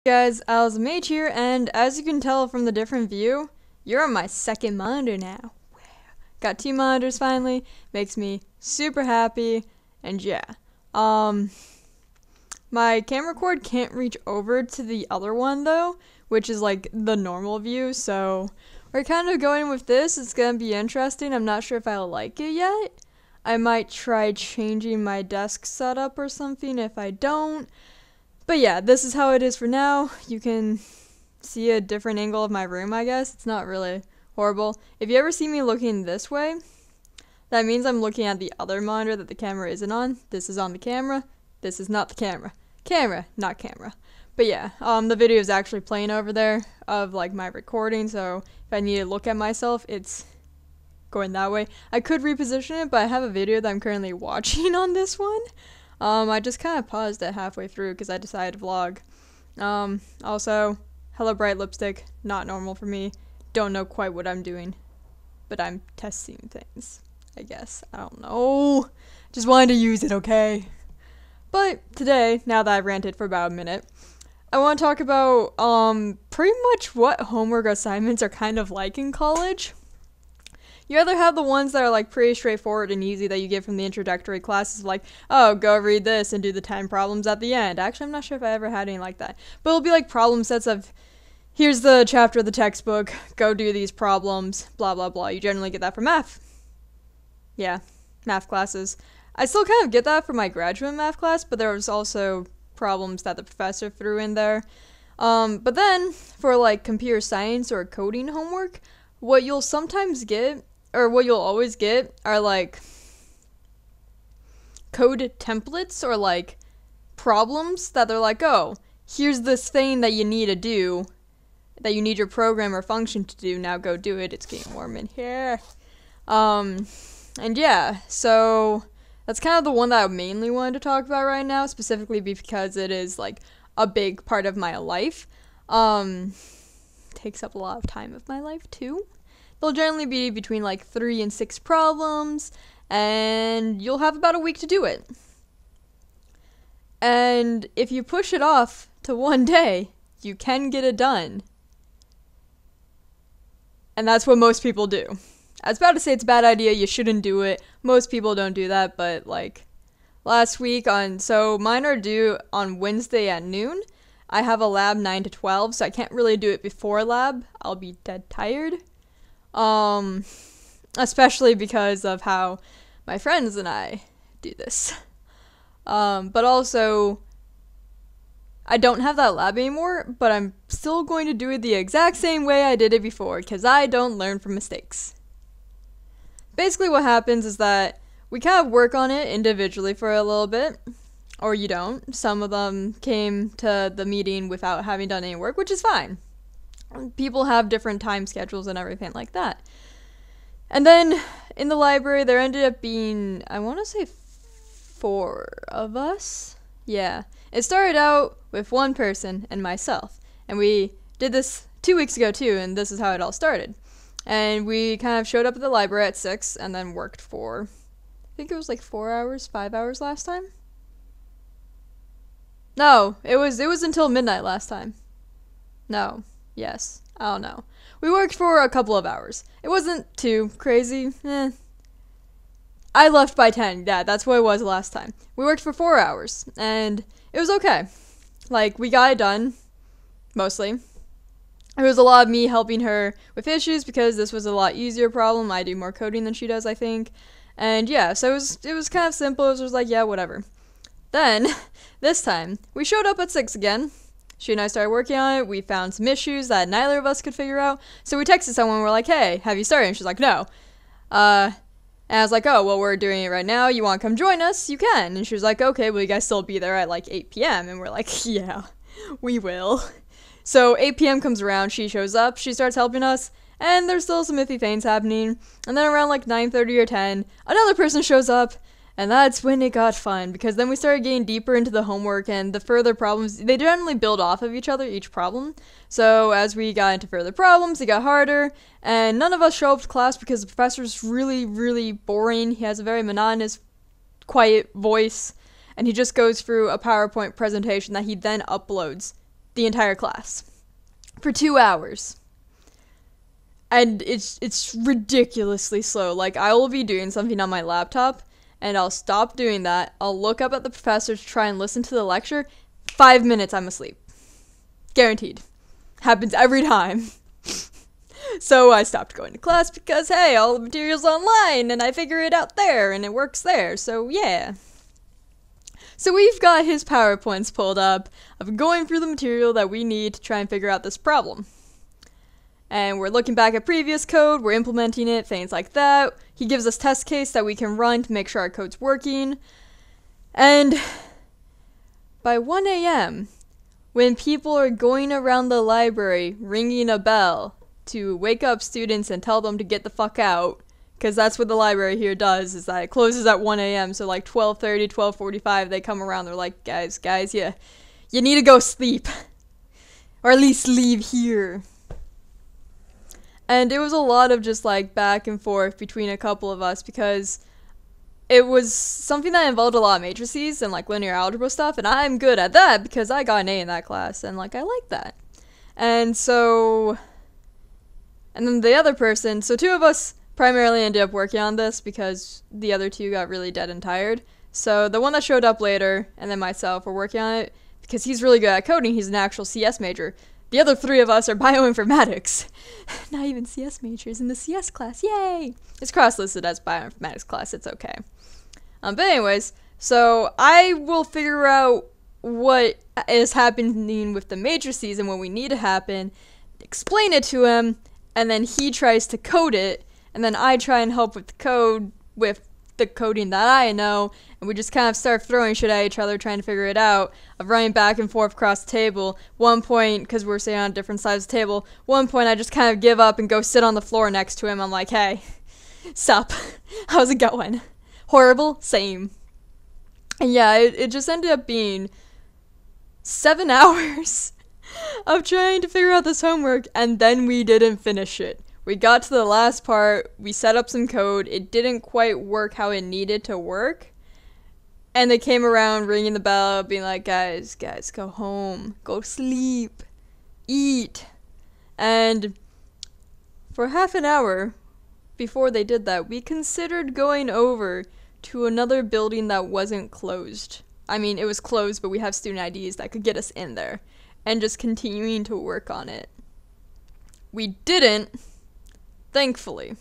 Guys, AllyZieMage here, and as you can tell from the different view, you're on my second monitor now. Got 2 monitors finally, makes me super happy, and yeah. My camera cord can't reach over to the other one though, which is like the normal view, so we're kind of going with this. It's gonna be interesting. I'm not sure if I like it yet. I might try changing my desk setup or something if I don't. But yeah, this is how it is for now. You can see a different angle of my room, I guess. It's not really horrible. If you ever see me looking this way, that means I'm looking at the other monitor that the camera isn't on. This is on the camera. This is not the camera. Camera, not camera. But yeah, the video is actually playing over there of like my recording, so if I need to look at myself, it's going that way. I could reposition it, but I have a video that I'm currently watching on this one. I just kind of paused it halfway through because I decided to vlog. Also, hella bright lipstick, not normal for me. Don't know quite what I'm doing, but I'm testing things, I guess. I don't know. Just wanted to use it, okay? But today, now that I've ranted for about a minute, I want to talk about, pretty much what homework assignments are kind of like in college. You either have the ones that are like pretty straightforward and easy that you get from the introductory classes, like, oh, go read this and do the 10 problems at the end. Actually, I'm not sure if I ever had any like that. But it'll be like problem sets of, here's the chapter of the textbook, go do these problems, blah, blah, blah. You generally get that from math. Yeah, math classes. I still kind of get that for my graduate math class, but there was also problems that the professor threw in there. But then, for like computer science or coding homework, what you'll sometimes get, or what you'll always get, are like code templates or like problems that they're like, oh, here's this thing that you need to do, that you need your program or function to do, now go do it. It's getting warm in here. And yeah, so that's kind of the one that I mainly wanted to talk about right now, specifically because it is like a big part of my life. Takes up a lot of time of my life too. They'll generally be between like 3 and 6 problems, and you'll have about a week to do it. And if you push it off to one day, you can get it done. And that's what most people do. I was about to say it's a bad idea, you shouldn't do it. Most people don't do that, but like last week so mine are due on Wednesday at noon. I have a lab 9 to 12, so I can't really do it before lab. I'll be dead tired. Especially because of how my friends and I do this. But also, I don't have that lab anymore, but I'm still going to do it the exact same way I did it before, because I don't learn from mistakes. Basically what happens is that we kind of work on it individually for a little bit. Or you don't. Some of them came to the meeting without having done any work, which is fine. People have different time schedules and everything like that. And then in the library, there ended up being, I want to say 4 of us. Yeah. It started out with one person and myself. And we did this 2 weeks ago too, and this is how it all started. And we kind of showed up at the library at 6 and then worked for, I think it was like 4 hours, 5 hours last time. No, it was until midnight last time. No. Yes. I don't know. We worked for a couple of hours. It wasn't too crazy. I left by 10. Yeah, that's what it was last time. We worked for 4 hours, and it was okay. Like, we got it done, mostly. It was a lot of me helping her with issues because this was a lot easier problem. I do more coding than she does, I think. And yeah, so it was kind of simple. It was like, yeah, whatever. Then, this time, we showed up at 6 again. She and I started working on it. We found some issues that neither of us could figure out. So we texted someone. We're like, hey, have you started? And she's like, no. And I was like, oh, well, we're doing it right now. You want to come join us? You can. And she was like, okay, will you guys still be there at like 8 p.m.? And we're like, yeah, we will. So 8 p.m. comes around. She shows up. She starts helping us. And there's still some iffy things happening. And then around like 9:30 or 10, another person shows up. And that's when it got fun, because then we started getting deeper into the homework, and the further problems, they generally build off of each other, each problem. So as we got into further problems, it got harder, and none of us show up to class because the professor's really, really boring. He has a very monotonous, quiet voice, and he just goes through a PowerPoint presentation that he then uploads the entire class for 2 hours. And it's ridiculously slow. Like, I will be doing something on my laptop, and I'll stop doing that. I'll look up at the professor to try and listen to the lecture. 5 minutes, I'm asleep. Guaranteed. Happens every time. So I stopped going to class because, hey, all the material's online, and I figure it out there, and it works there. So, yeah. So we've got his PowerPoints pulled up of going through the material that we need to try and figure out this problem. And we're looking back at previous code, we're implementing it, things like that. He gives us test case that we can run to make sure our code's working. And by 1 a.m., when people are going around the library ringing a bell to wake up students and tell them to get the fuck out, because that's what the library here does, is that it closes at 1 a.m., so like 12:30, 12:45, they come around, they're like, guys, you need to go sleep. Or at least leave here. And it was a lot of just like back and forth between a couple of us, because it was something that involved a lot of matrices and like linear algebra stuff, and I'm good at that because I got an A in that class, and like I like that. And so, and then the other person, so 2 of us primarily ended up working on this because the other 2 got really dead and tired. So the one that showed up later, and then myself, were working on it because he's really good at coding. He's an actual CS major. The other 3 of us are bioinformatics. Not even CS majors in the CS class. Yay! It's cross-listed as bioinformatics class. It's okay. But anyways, so I will figure out what is happening with the matrices and what we need to happen, explain it to him, and then he tries to code it, and then I try and help with the code, with the coding that I know, and we just kind of start throwing shit at each other, trying to figure it out, of running back and forth across the table. One point, because we're sitting on different sides of the table, one point I just kind of give up and go sit on the floor next to him. I'm like, hey, sup, how's it going? Horrible? Same. And yeah, it just ended up being 7 hours of trying to figure out this homework, and then we didn't finish it. We got to the last part, we set up some code, it didn't quite work how it needed to work, and they came around ringing the bell, being like, guys, go home, go sleep, eat. And for half an hour before they did that, we considered going over to another building that wasn't closed. I mean, it was closed, but we have student IDs that could get us in there, and just continuing to work on it. We didn't, thankfully.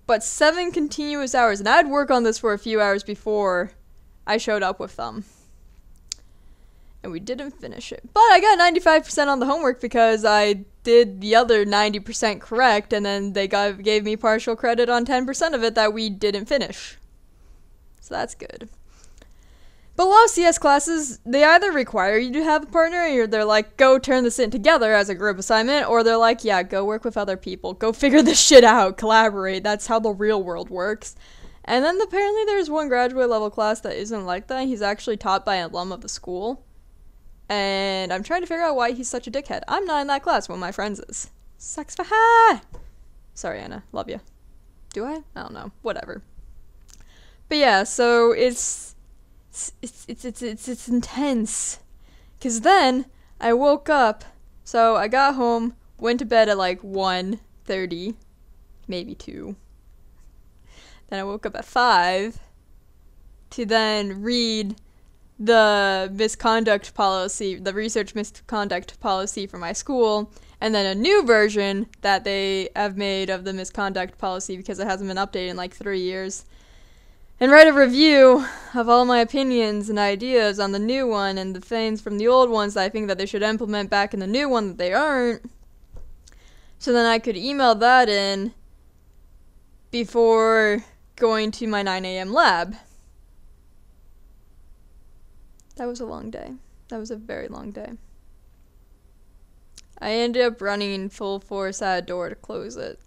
But 7 continuous hours, and I'd work on this for a few hours before I showed up with them. And we didn't finish it. But I got 95% on the homework because I did the other 90% correct, and then they gave me partial credit on 10% of it that we didn't finish. So that's good. But a lot of CS classes, they either require you to have a partner, or they're like, go turn this in together as a group assignment, or they're like, yeah, go work with other people, go figure this shit out, collaborate, that's how the real world works. And then apparently there's one graduate level class that isn't like that. He's actually taught by an alum of the school, and I'm trying to figure out why he's such a dickhead. I'm not in that class, one of my friends is. Sucks for ha! Sorry, Anna, love you. Do I? I don't know, whatever. But yeah, so it's intense, because then I woke up, so I got home, went to bed at like 1:30, maybe 2. Then I woke up at 5 to then read the misconduct policy, the research misconduct policy for my school, and then a new version that they have made of the misconduct policy because it hasn't been updated in like 3 years. And write a review of all my opinions and ideas on the new one and the things from the old ones that I think that they should implement back in the new one that they aren't. So then I could email that in before going to my 9 a.m. lab. That was a long day. That was a very long day. I ended up running full force at a door to close it.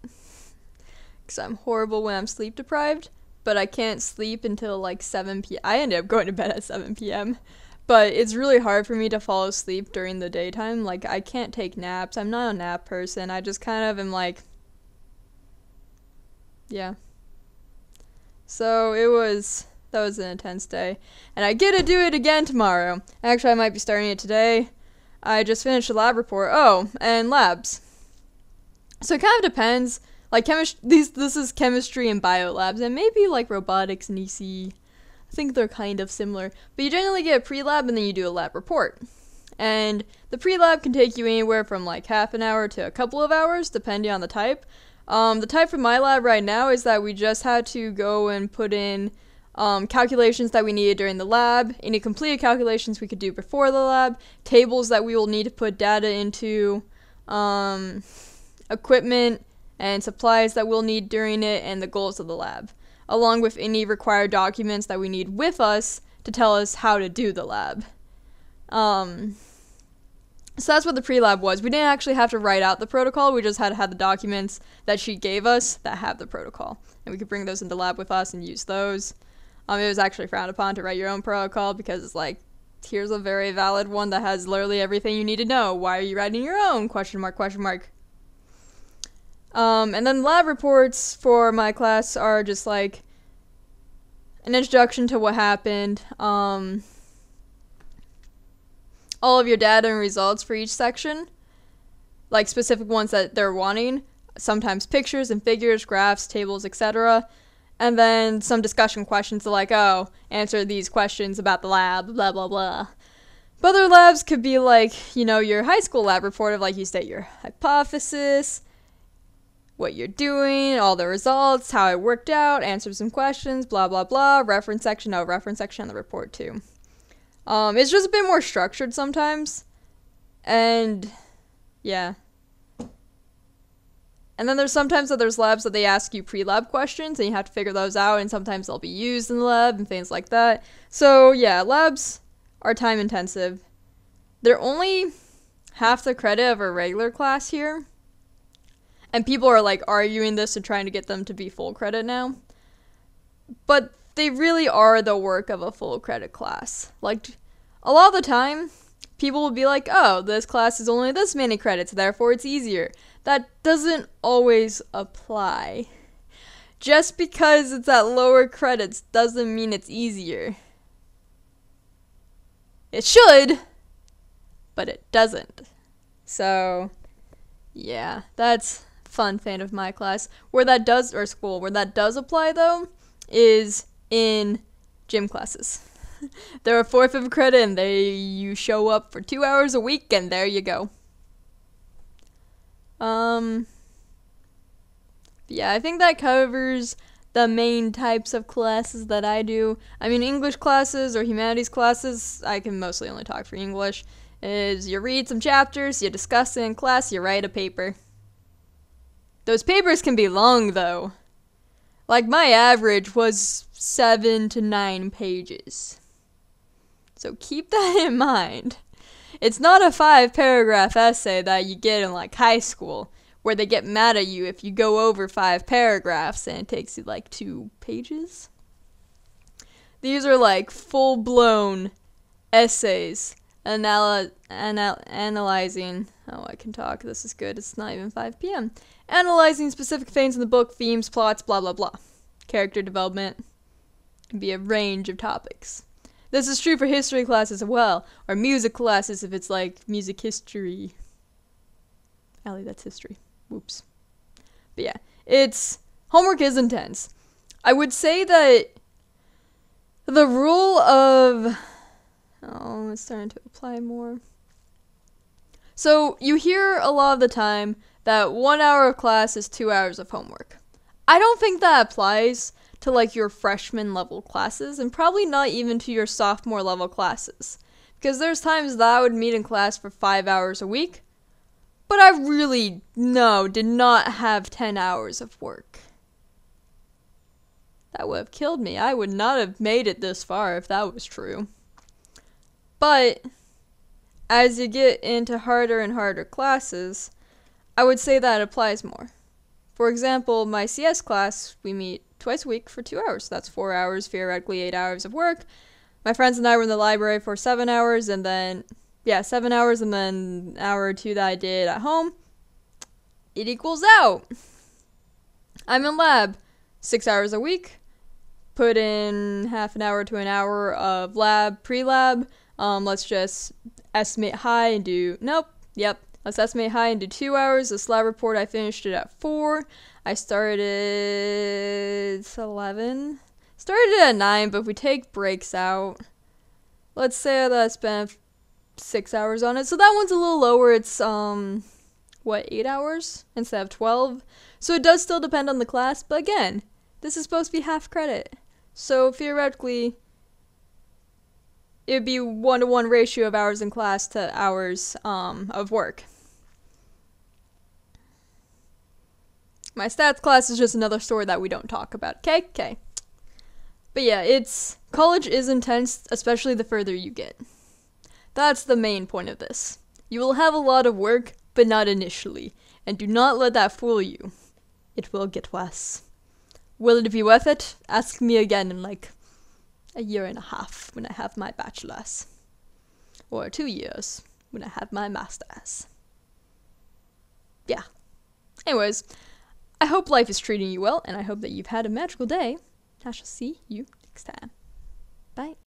Because I'm horrible when I'm sleep deprived. But I can't sleep until like 7 p.m. I ended up going to bed at 7 p.m. But it's really hard for me to fall asleep during the daytime. Like, I can't take naps. I'm not a nap person. I just kind of am like, yeah. So it was That was an intense day. And I get to do it again tomorrow. Actually, I might be starting it today. I just finished a lab report. Oh, and labs. So it kind of depends. Like this is chemistry and bio labs, and maybe like robotics and EC. I think they're kind of similar. But you generally get a pre-lab and then you do a lab report. And the pre-lab can take you anywhere from like half an hour to a couple of hours, depending on the type. The type for my lab right now is that we just had to go and put in calculations that we needed during the lab, any completed calculations we could do before the lab, tables that we will need to put data into, equipment and supplies that we'll need during it, and the goals of the lab, along with any required documents that we need with us to tell us how to do the lab. So that's what the pre-lab was. We didn't actually have to write out the protocol, we just had to have the documents that she gave us that have the protocol. And we could bring those into lab with us and use those. It was actually frowned upon to write your own protocol because it's like, here's a very valid one that has literally everything you need to know. Why are you writing your own? Question mark, question mark. And then lab reports for my class are just like an introduction to what happened, all of your data and results for each section, like specific ones that they're wanting, sometimes pictures and figures, graphs, tables, etc. And then some discussion questions like, oh, answer these questions about the lab, blah, blah, blah. But other labs could be like, you know, your high school lab report of like you state your hypothesis, what you're doing, all the results, how it worked out, answer some questions, blah, blah, blah, reference section, reference section on the report too. It's just a bit more structured sometimes, and yeah. And then there's sometimes that there's labs that they ask you pre-lab questions, and you have to figure those out, and sometimes they'll be used in the lab and things like that. So yeah, labs are time intensive. They're only half the credit of a regular class here, and people are like arguing this and trying to get them to be full credit now. But they really are the work of a full credit class. Like, a lot of the time, people will be like, oh, this class is only this many credits, therefore it's easier. That doesn't always apply. Just because it's at lower credits doesn't mean it's easier. It should, but it doesn't. So, yeah, that's a fun thing of my class. Where that does apply though, is in gym classes. They're a fourth of a credit, and you show up for 2 hours a week, and there you go. Yeah, I think that covers the main types of classes that I do. I mean, English classes or humanities classes, I can mostly only talk for English, is you read some chapters, you discuss it in class, you write a paper. Those papers can be long, though. Like, my average was 7 to 9 pages. So keep that in mind. It's not a 5-paragraph essay that you get in, like, high school, where they get mad at you if you go over 5 paragraphs and it takes you, like, 2 pages. These are, like, full-blown essays analyzing... Oh, I can talk. This is good. It's not even 5 p.m. Analyzing specific things in the book, themes, plots, blah, blah, blah. Character development. Can be a range of topics. This is true for history classes as well, or music classes if it's like music history. Allie, that's history. Whoops. But yeah, homework is intense. I would say that the rule of... Oh, it's starting to apply more. So, you hear a lot of the time that 1 hour of class is 2 hours of homework. I don't think that applies to like your freshman level classes, and probably not even to your sophomore level classes. Because there's times that I would meet in class for 5 hours a week, but I really, did not have 10 hours of work. That would have killed me. I would not have made it this far if that was true. But as you get into harder and harder classes, I would say that applies more. For example, my CS class, we meet twice a week for 2 hours. That's 4 hours, theoretically 8 hours of work. My friends and I were in the library for 7 hours, and then, 7 hours, and then an hour or two that I did at home. It equals out. I'm in lab 6 hours a week, put in half an hour to an hour of lab, pre-lab. Let's just estimate high and do, let's estimate high and do 2 hours. This lab report, I finished it at 4. I started 11. Started at 9, but if we take breaks out, let's say that I spent 6 hours on it. So that one's a little lower. It's, 8 hours instead of 12? So it does still depend on the class, but again, this is supposed to be half credit. So theoretically, it would be 1-to-1 ratio of hours in class to hours of work. My stats class is just another story that we don't talk about. Okay. But yeah, college is intense, especially the further you get. That's the main point of this. You will have a lot of work, but not initially. And do not let that fool you. It will get worse. Will it be worth it? Ask me again in like a year and a half when I have my bachelor's. Or 2 years when I have my master's. Yeah. Anyways, I hope life is treating you well, and I hope that you've had a magical day. I shall see you next time. Bye.